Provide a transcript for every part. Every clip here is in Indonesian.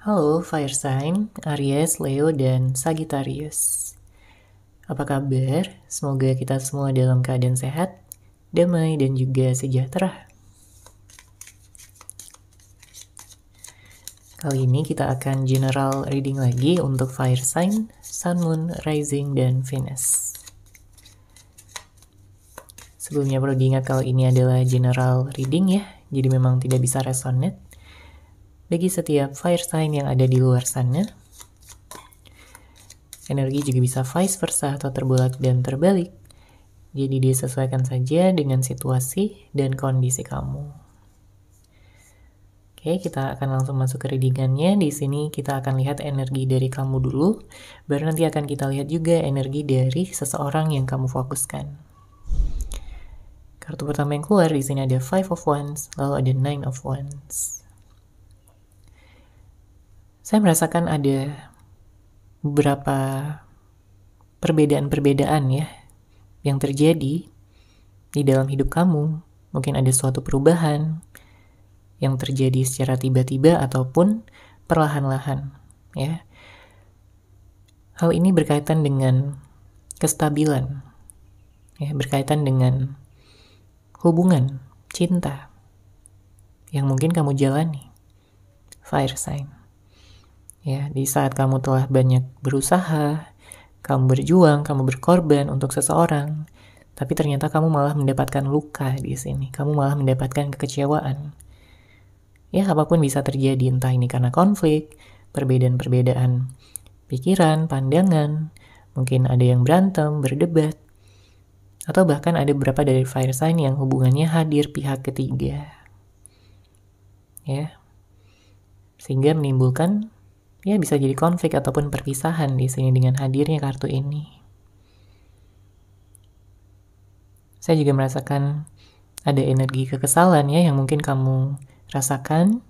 Halo Fire Sign, Aries, Leo, dan Sagittarius. Apa kabar? Semoga kita semua dalam keadaan sehat, damai, dan juga sejahtera. Kali ini kita akan general reading lagi untuk Fire Sign, Sun, Moon, Rising, dan Venus. Sebelumnya perlu diingat kalau ini adalah general reading ya, jadi memang tidak bisa resonate bagi setiap fire sign yang ada di luar sana. Energi juga bisa vice versa atau terbolak dan terbalik. Jadi disesuaikan saja dengan situasi dan kondisi kamu. Oke, kita akan langsung masuk ke readingannya. Di sini kita akan lihat energi dari kamu dulu, baru nanti akan kita lihat juga energi dari seseorang yang kamu fokuskan. Kartu pertama yang keluar di sini ada Five of Wands, lalu ada Nine of Wands. Saya merasakan ada beberapa perbedaan-perbedaan ya yang terjadi di dalam hidup kamu. Mungkin ada suatu perubahan yang terjadi secara tiba-tiba ataupun perlahan-lahan ya. Hal ini berkaitan dengan kestabilan ya, berkaitan dengan hubungan cinta yang mungkin kamu jalani, fire sign. Ya, di saat kamu telah banyak berusaha, kamu berjuang, kamu berkorban untuk seseorang, tapi ternyata kamu malah mendapatkan luka di sini. Kamu malah mendapatkan kekecewaan. Ya, apapun bisa terjadi, entah ini karena konflik, perbedaan-perbedaan pikiran, pandangan, mungkin ada yang berantem, berdebat, atau bahkan ada beberapa dari fire sign yang hubungannya hadir pihak ketiga. Ya, sehingga menimbulkan ya bisa jadi konflik ataupun perpisahan di sini dengan hadirnya kartu ini. Saya juga merasakan ada energi kekesalan ya yang mungkin kamu rasakan.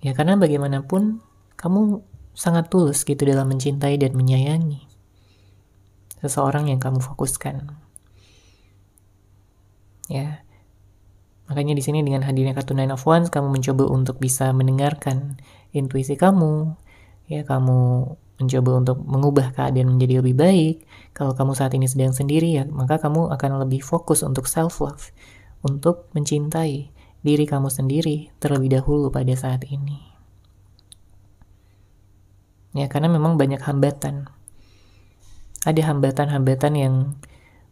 Ya karena bagaimanapun kamu sangat tulus gitu dalam mencintai dan menyayangi seseorang yang kamu fokuskan. Ya. Makanya di sini dengan hadirnya kartu Nine of Wands, kamu mencoba untuk bisa mendengarkan intuisi kamu. Ya, kamu mencoba untuk mengubah keadaan menjadi lebih baik. Kalau kamu saat ini sedang sendiri ya, maka kamu akan lebih fokus untuk self-love, untuk mencintai diri kamu sendiri terlebih dahulu pada saat ini. Ya, karena memang banyak hambatan. Ada hambatan-hambatan yang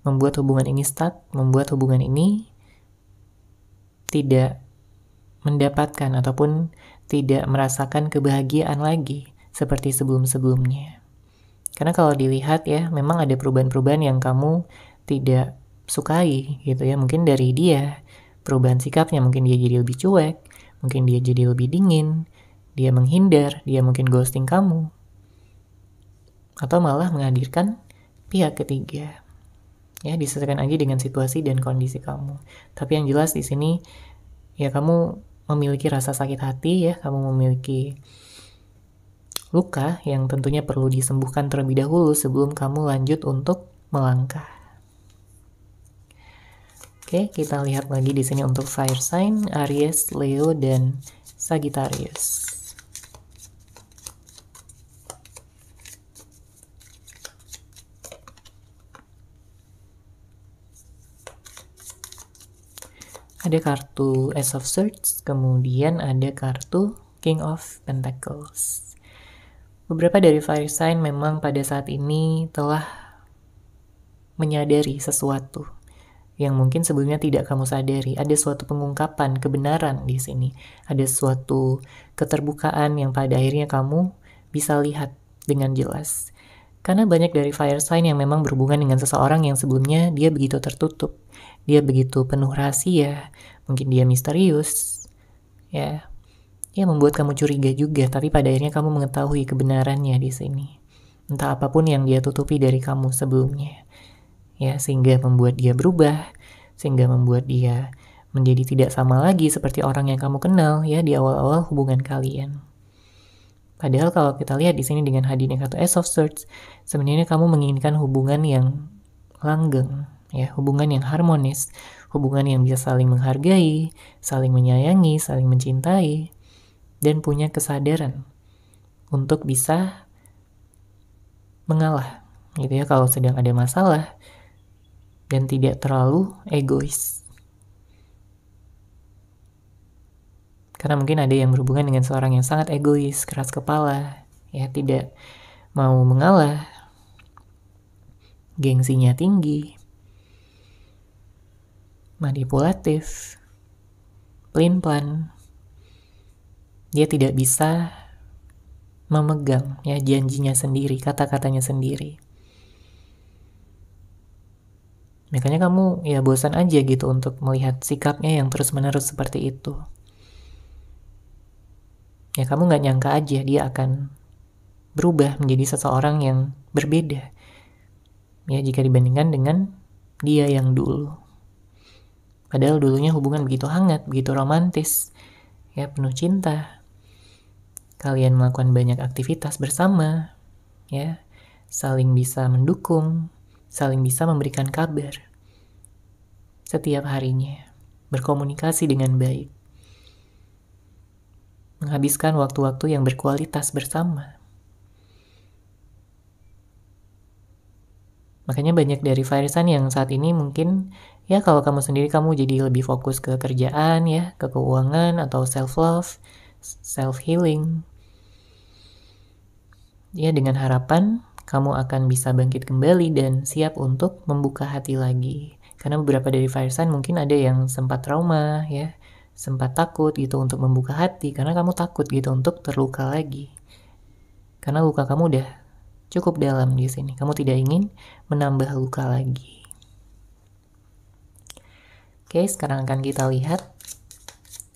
membuat hubungan ini stuck, membuat hubungan ini tidak mendapatkan ataupun tidak merasakan kebahagiaan lagi seperti sebelum-sebelumnya. Karena kalau dilihat ya, memang ada perubahan-perubahan yang kamu tidak sukai gitu ya. Mungkin dari dia, perubahan sikapnya, mungkin dia jadi lebih cuek, mungkin dia jadi lebih dingin, dia menghindar, dia mungkin ghosting kamu. Atau malah menghadirkan pihak ketiga. Ya, disesuaikan aja dengan situasi dan kondisi kamu. Tapi yang jelas di sini ya kamu memiliki rasa sakit hati ya, kamu memiliki luka yang tentunya perlu disembuhkan terlebih dahulu sebelum kamu lanjut untuk melangkah. Oke, kita lihat lagi di sini untuk fire sign Aries, Leo, dan Sagittarius. Ada kartu Ace of Swords, kemudian ada kartu King of Pentacles. Beberapa dari fire sign memang pada saat ini telah menyadari sesuatu yang mungkin sebelumnya tidak kamu sadari. Ada suatu pengungkapan kebenaran di sini. Ada suatu keterbukaan yang pada akhirnya kamu bisa lihat dengan jelas. Karena banyak dari fire sign yang memang berhubungan dengan seseorang yang sebelumnya dia begitu tertutup. Dia begitu penuh rahasia, mungkin dia misterius, ya membuat kamu curiga juga. Tapi pada akhirnya kamu mengetahui kebenarannya di sini. Entah apapun yang dia tutupi dari kamu sebelumnya, ya sehingga membuat dia berubah, sehingga membuat dia menjadi tidak sama lagi seperti orang yang kamu kenal ya di awal-awal hubungan kalian. Padahal kalau kita lihat di sini dengan hadirnya kartu Ace of Swords, sebenarnya kamu menginginkan hubungan yang langgeng, ya, hubungan yang harmonis, hubungan yang bisa saling menghargai, saling menyayangi, saling mencintai, dan punya kesadaran untuk bisa mengalah gitu ya kalau sedang ada masalah, dan tidak terlalu egois. Karena mungkin ada yang berhubungan dengan seorang yang sangat egois, keras kepala, ya tidak mau mengalah, gengsinya tinggi, manipulatif, pelin-pelan. Dia tidak bisa memegang ya janjinya sendiri, kata-katanya sendiri. Makanya kamu ya bosan aja gitu untuk melihat sikapnya yang terus-menerus seperti itu. Ya kamu gak nyangka aja dia akan berubah menjadi seseorang yang berbeda. Ya jika dibandingkan dengan dia yang dulu. Padahal dulunya hubungan begitu hangat, begitu romantis, ya penuh cinta. Kalian melakukan banyak aktivitas bersama, ya saling bisa mendukung, saling bisa memberikan kabar setiap harinya, berkomunikasi dengan baik, menghabiskan waktu-waktu yang berkualitas bersama. Makanya banyak dari fire sign yang saat ini mungkin ya kalau kamu sendiri kamu jadi lebih fokus ke kerjaan ya, ke keuangan atau self-love, self-healing. Ya dengan harapan kamu akan bisa bangkit kembali dan siap untuk membuka hati lagi. Karena beberapa dari fire sign mungkin ada yang sempat trauma ya, sempat takut gitu untuk membuka hati karena kamu takut gitu untuk terluka lagi. Karena luka kamu udah cukup dalam di sini. Kamu tidak ingin menambah luka lagi. Oke, sekarang akan kita lihat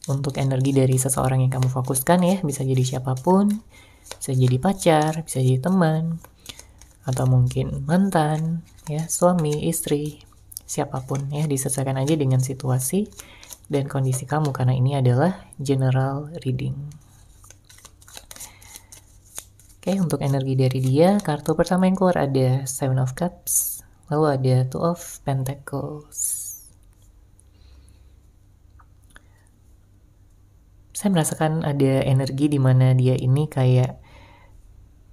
untuk energi dari seseorang yang kamu fokuskan ya. Bisa jadi siapapun, bisa jadi pacar, bisa jadi teman, atau mungkin mantan, ya suami, istri, siapapun ya. Disesuaikan aja dengan situasi dan kondisi kamu karena ini adalah general reading. Oke, untuk energi dari dia, kartu pertama yang keluar ada Seven of Cups, lalu ada Two of Pentacles. Saya merasakan ada energi di mana dia ini kayak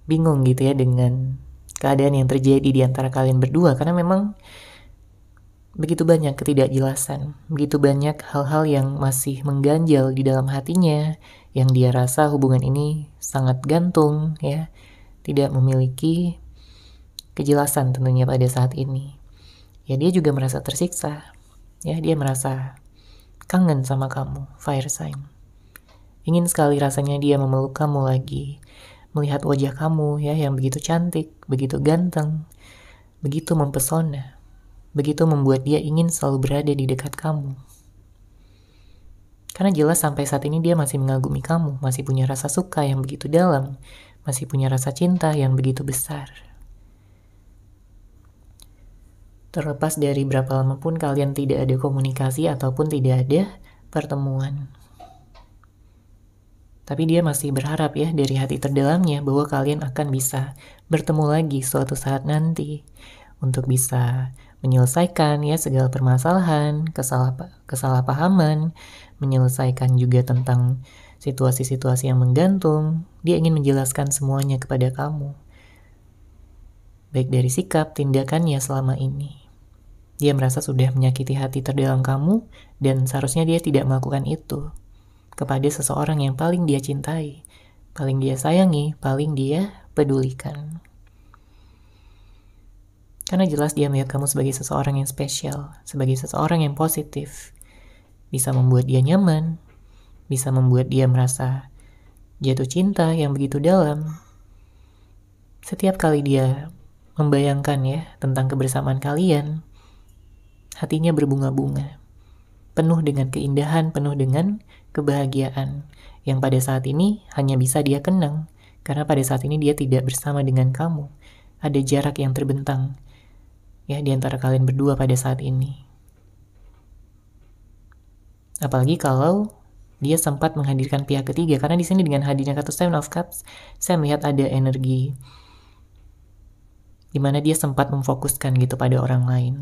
bingung gitu ya dengan keadaan yang terjadi di antara kalian berdua, karena memang begitu banyak ketidakjelasan, begitu banyak hal-hal yang masih mengganjal di dalam hatinya, yang dia rasa hubungan ini sangat gantung ya, tidak memiliki kejelasan tentunya pada saat ini. Ya dia juga merasa tersiksa, ya dia merasa kangen sama kamu, fire sign. Ingin sekali rasanya dia memeluk kamu lagi, melihat wajah kamu ya yang begitu cantik, begitu ganteng, begitu mempesona, begitu membuat dia ingin selalu berada di dekat kamu. Karena jelas sampai saat ini dia masih mengagumi kamu, masih punya rasa suka yang begitu dalam, masih punya rasa cinta yang begitu besar. Terlepas dari berapa lama pun kalian tidak ada komunikasi ataupun tidak ada pertemuan. Tapi dia masih berharap ya dari hati terdalamnya bahwa kalian akan bisa bertemu lagi suatu saat nanti untuk bisa menyelesaikan ya segala permasalahan, kesalahpahaman, menyelesaikan juga tentang situasi-situasi yang menggantung. Dia ingin menjelaskan semuanya kepada kamu. Baik dari sikap, tindakannya selama ini. Dia merasa sudah menyakiti hati terdalam kamu dan seharusnya dia tidak melakukan itu kepada seseorang yang paling dia cintai, paling dia sayangi, paling dia pedulikan. Karena jelas dia melihat kamu sebagai seseorang yang spesial, sebagai seseorang yang positif. Bisa membuat dia nyaman, bisa membuat dia merasa jatuh cinta yang begitu dalam. Setiap kali dia membayangkan ya tentang kebersamaan kalian, hatinya berbunga-bunga, penuh dengan keindahan, penuh dengan kebahagiaan yang pada saat ini hanya bisa dia kenang, karena pada saat ini dia tidak bersama dengan kamu. Ada jarak yang terbentang ya di antara kalian berdua pada saat ini. Apalagi kalau dia sempat menghadirkan pihak ketiga, karena di sini dengan hadirnya kartu Seven of Cups, saya melihat ada energi di mana dia sempat memfokuskan gitu pada orang lain.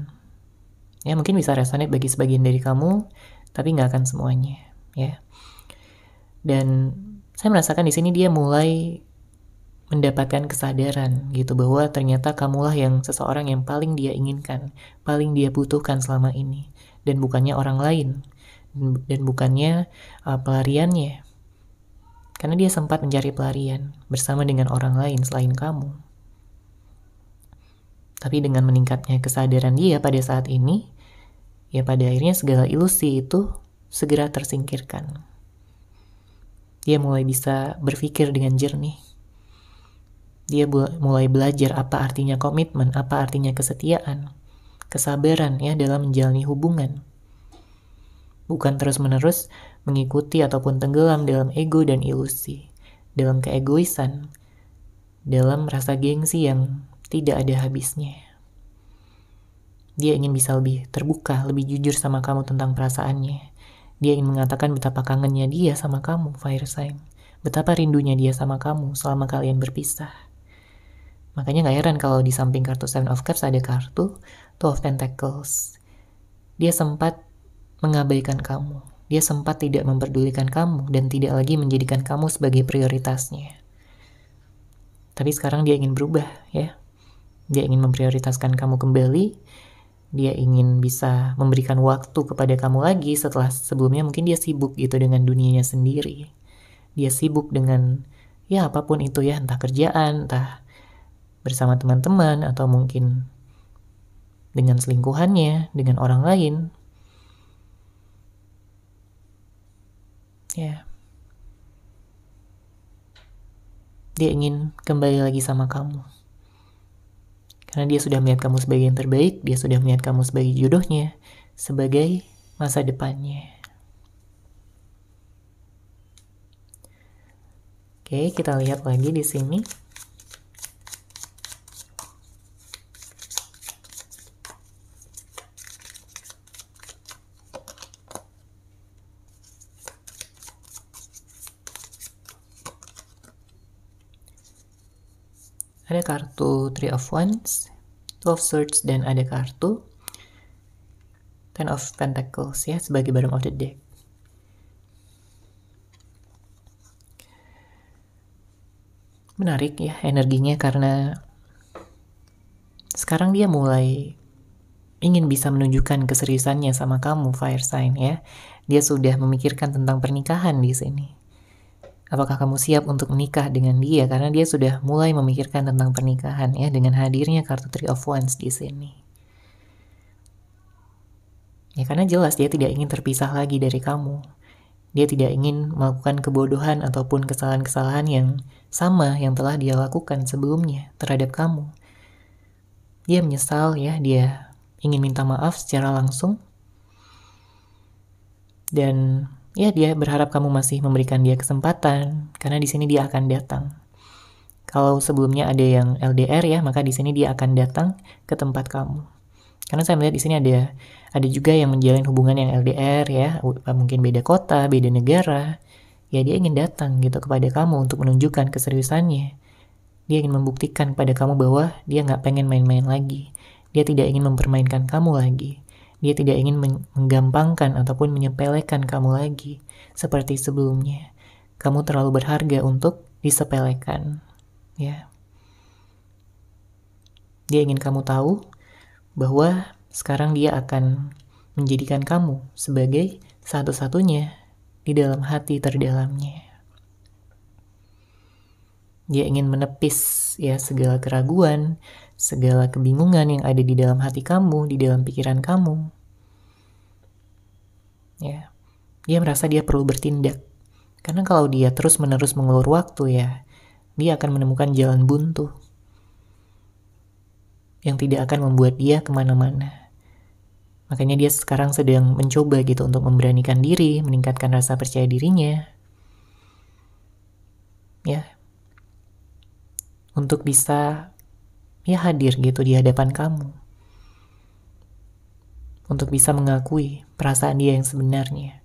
Ya mungkin bisa resonate bagi sebagian dari kamu, tapi nggak akan semuanya ya. Dan saya merasakan di sini dia mulai mendapatkan kesadaran gitu bahwa ternyata kamulah yang seseorang yang paling dia inginkan, paling dia butuhkan selama ini, dan bukannya orang lain, dan bukannya pelariannya. Karena dia sempat mencari pelarian bersama dengan orang lain selain kamu. Tapi dengan meningkatnya kesadaran dia pada saat ini, ya pada akhirnya segala ilusi itu segera tersingkirkan. Dia mulai bisa berpikir dengan jernih. Dia mulai belajar apa artinya komitmen, apa artinya kesetiaan, kesabaran ya dalam menjalani hubungan. Bukan terus-menerus mengikuti ataupun tenggelam dalam ego dan ilusi, dalam keegoisan, dalam rasa gengsi yang tidak ada habisnya. Dia ingin bisa lebih terbuka, lebih jujur sama kamu tentang perasaannya. Dia ingin mengatakan betapa kangennya dia sama kamu, fire sign. Betapa rindunya dia sama kamu selama kalian berpisah. Makanya gak heran kalau di samping kartu Seven of Cups ada kartu Two of Pentacles. Dia sempat mengabaikan kamu. Dia sempat tidak memperdulikan kamu dan tidak lagi menjadikan kamu sebagai prioritasnya. Tapi sekarang dia ingin berubah ya. Dia ingin memprioritaskan kamu kembali. Dia ingin bisa memberikan waktu kepada kamu lagi setelah sebelumnya mungkin dia sibuk gitu dengan dunianya sendiri. Dia sibuk dengan ya apapun itu ya, entah kerjaan, entah bersama teman-teman, atau mungkin dengan selingkuhannya, dengan orang lain. Ya. Dia ingin kembali lagi sama kamu. Karena dia sudah melihat kamu sebagai yang terbaik, dia sudah melihat kamu sebagai jodohnya, sebagai masa depannya. Oke, kita lihat lagi di sini. Ada kartu Three of Wands, Two of Swords, dan ada kartu Ten of Pentacles ya sebagai bottom of the deck. Menarik ya energinya karena sekarang dia mulai ingin bisa menunjukkan keseriusannya sama kamu, fire sign ya. Dia sudah memikirkan tentang pernikahan di sini. Apakah kamu siap untuk menikah dengan dia? Karena dia sudah mulai memikirkan tentang pernikahan ya dengan hadirnya kartu Three of Wands di sini. Ya karena jelas dia tidak ingin terpisah lagi dari kamu. Dia tidak ingin melakukan kebodohan ataupun kesalahan-kesalahan yang sama yang telah dia lakukan sebelumnya terhadap kamu. Dia menyesal ya, dia ingin minta maaf secara langsung. Dan ya dia berharap kamu masih memberikan dia kesempatan karena di sini dia akan datang. Kalau sebelumnya ada yang LDR ya, maka di sini dia akan datang ke tempat kamu. Karena saya melihat di sini ada juga yang menjalin hubungan yang LDR ya, mungkin beda kota, beda negara. Ya dia ingin datang gitu kepada kamu untuk menunjukkan keseriusannya. Dia ingin membuktikan kepada kamu bahwa dia nggak pengen main-main lagi. Dia tidak ingin mempermainkan kamu lagi. Dia tidak ingin menggampangkan ataupun menyepelekan kamu lagi seperti sebelumnya. Kamu terlalu berharga untuk disepelekan, ya. Dia ingin kamu tahu bahwa sekarang dia akan menjadikan kamu sebagai satu-satunya di dalam hati terdalamnya. Dia ingin menepis ya segala keraguan, segala kebingungan yang ada di dalam hati kamu, di dalam pikiran kamu. Ya, dia merasa dia perlu bertindak. Karena kalau dia terus-menerus mengulur waktu ya, dia akan menemukan jalan buntu yang tidak akan membuat dia kemana-mana. Makanya dia sekarang sedang mencoba gitu untuk memberanikan diri, meningkatkan rasa percaya dirinya. Ya, untuk bisa ya hadir gitu di hadapan kamu. Untuk bisa mengakui perasaan dia yang sebenarnya.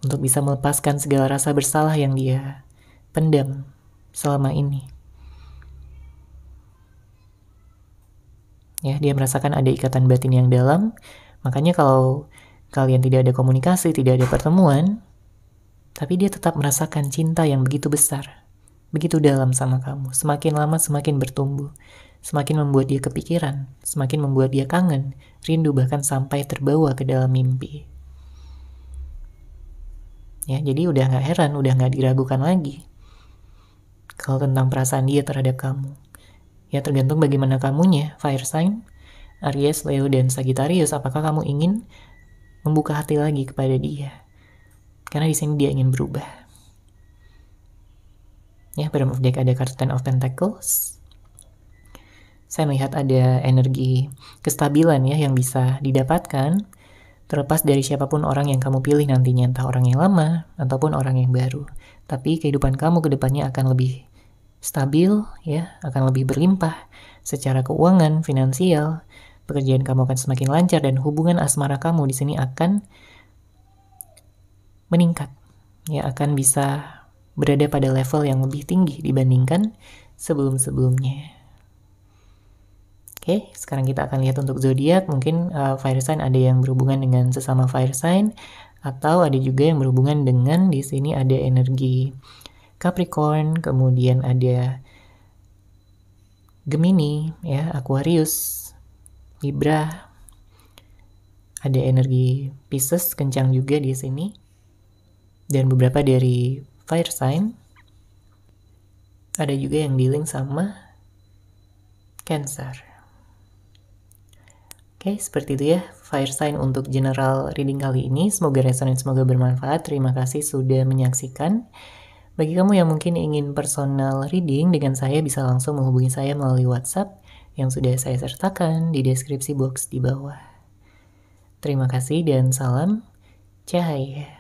Untuk bisa melepaskan segala rasa bersalah yang dia pendam selama ini. Ya, dia merasakan ada ikatan batin yang dalam. Makanya kalau kalian tidak ada komunikasi, tidak ada pertemuan, tapi dia tetap merasakan cinta yang begitu besar begitu dalam sama kamu. Semakin lama semakin bertumbuh, semakin membuat dia kepikiran, semakin membuat dia kangen, rindu, bahkan sampai terbawa ke dalam mimpi. Ya, jadi udah gak heran, udah gak diragukan lagi kalau tentang perasaan dia terhadap kamu. Ya, tergantung bagaimana kamunya, fire sign, Aries, Leo, dan Sagittarius. Apakah kamu ingin membuka hati lagi kepada dia? Karena di sini dia ingin berubah. Ya, bottom of deck ada kartu Ten of Pentacles. Saya melihat ada energi kestabilan ya yang bisa didapatkan terlepas dari siapapun orang yang kamu pilih nantinya, entah orang yang lama ataupun orang yang baru. Tapi kehidupan kamu ke depannya akan lebih stabil ya, akan lebih berlimpah secara keuangan, finansial. Pekerjaan kamu akan semakin lancar dan hubungan asmara kamu di sini akan meningkat. Ya, akan bisa berada pada level yang lebih tinggi dibandingkan sebelum-sebelumnya. Oke, sekarang kita akan lihat untuk zodiak. Mungkin fire sign ada yang berhubungan dengan sesama fire sign, atau ada juga yang berhubungan dengan, di sini ada energi Capricorn, kemudian ada Gemini, ya, Aquarius, Libra, ada energi Pisces kencang juga di sini, dan beberapa dari fire sign. Ada juga yang dealing sama Cancer. Oke, seperti itu ya fire sign untuk general reading kali ini. Semoga resonate, semoga bermanfaat. Terima kasih sudah menyaksikan. Bagi kamu yang mungkin ingin personal reading dengan saya, bisa langsung menghubungi saya melalui WhatsApp yang sudah saya sertakan di deskripsi box di bawah. Terima kasih dan salam cahaya.